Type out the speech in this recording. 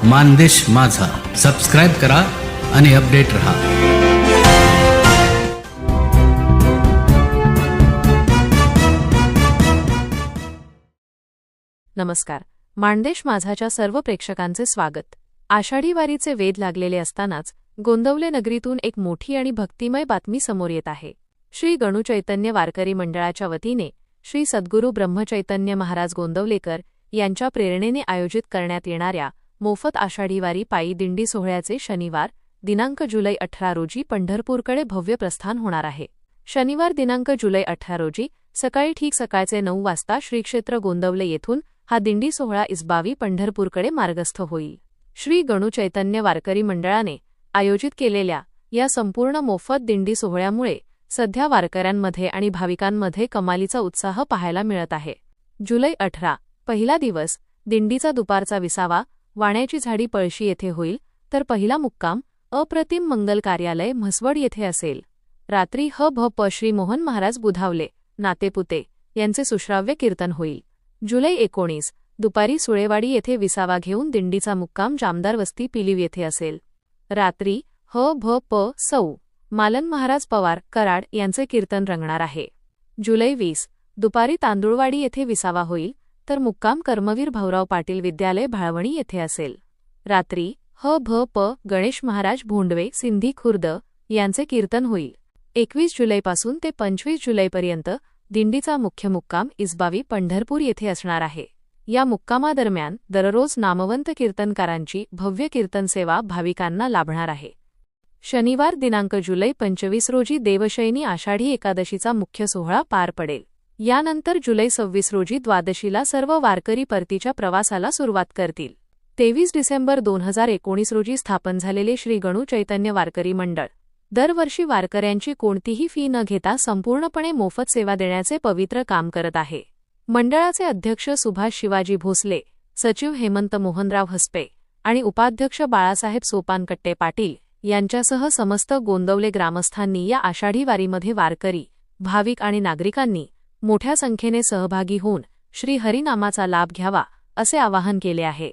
मानदेश माझा सबस्क्राइब करा आणि अपडेट रहा। नमस्कार। मानदेश माझाच्या सर्व प्रेक्षकांचे स्वागत। आषाढी वारीचे वेध लागलेले असतानाच गोंदवले नगरीतून एक मोठी आणि भक्तिमय बातमी समोर येत आहे। श्री गणू चैतन्य वारकरी मंडळाच्या वतीने श्री सद्गुरू ब्रह्मचैतन्य महाराज गोंदवलेकर यांच्या प्रेरणेने आयोजित करण्यात येणाऱ्या मोफत आषाढी वारी पायी दिंडी सोहळ्याचे शनिवार दिनांक जुलै 18 रोजी पंढरपूरकडे भव्य प्रस्थान होणार आहे। शनिवार दिनांक जुलै 18 रोजी सकाळी ठीक सकाळचे 9 वाजता श्री क्षेत्र गोंदवले येथून हा दिंडी सोहळा इसबावी पंढरपूरकडे मार्गस्थ होईल। श्री गणू चैतन्य वारकरी मंडळाने आयोजित केलेल्या या संपूर्ण मोफत दिंडी सोहळ्यामुळे सध्या वारकऱ्यांमध्ये आणि भाविकांमध्ये कमालीचा उत्साह पाहायला मिळत आहे। जुलै 18 पहिला दिवस दिंडीचा दुपारचा विसावा वाण्याची झाडी पळशी येथे होईल, तर पहिला मुक्काम अप्रतिम मंगल कार्यालय म्हसवड येथे असेल। रात्री ह.भ.प. श्री मोहन महाराज बुधावले नातेपुते यांचे सुश्राव्य कीर्तन होईल। जुलै 19 दुपारी सुळेवाडी येथे विसावा घेऊन दिंडीचा मुक्काम जामदार वस्ती पिलीव येथे असेल। रात्री ह.भ.प. सौ. मालन महाराज पवार कराड यांचे कीर्तन रंगणार आहे। जुलै 20 दुपारी तांदुळवाडी येथे विसावा होईल, तर मुक्काम कर्मवीर भाऊराव पाटील विद्यालय भाळवणी येथे असेल। रात्री ह.भ.प. गणेश महाराज भोंडवे सिंधी खुर्द यांचे कीर्तन होईल। 21 जुलैपासून ते 25 जुलैपर्यंत दिंडीचा मुख्य मुक्काम इसबावी पंढरपूर येथे असणार आहे। या मुक्कामादरम्यान दररोज नामवंत कीर्तनकारांची भव्य कीर्तन सेवा भाविकांना लाभणार आहे। शनिवार दिनांक जुलै 25 रोजी देवशयनी आषाढी एकादशीचा मुख्य सोहळा पार पडेल। यानंतर जुलै 26 रोजी द्वादशीला सर्व वारकरी परतीच्या प्रवासाला सुरुवात करतील। 23 डिसेंबर 2019 रोजी स्थापन झालेले श्री गणू चैतन्य वारकरी मंडळ दरवर्षी वारकऱ्यांची कोणतीही फी न घेता संपूर्णपणे मोफत सेवा देण्याचे पवित्र काम करत आहे। मंडळाचे अध्यक्ष सुभाष शिवाजी भोसले, सचिव हेमंत मोहनराव हसपे आणि उपाध्यक्ष बाळासाहेब सोपानकट्टे पाटील यांच्यासह समस्त गोंदवले ग्रामस्थांनी या आषाढी वारीमध्ये वारकरी, भाविक आणि नागरिकांनी मोठ्या संख्येने सहभागी होऊन श्री हरिनामाचा लाभ घ्यावा असे आवाहन केले आहे।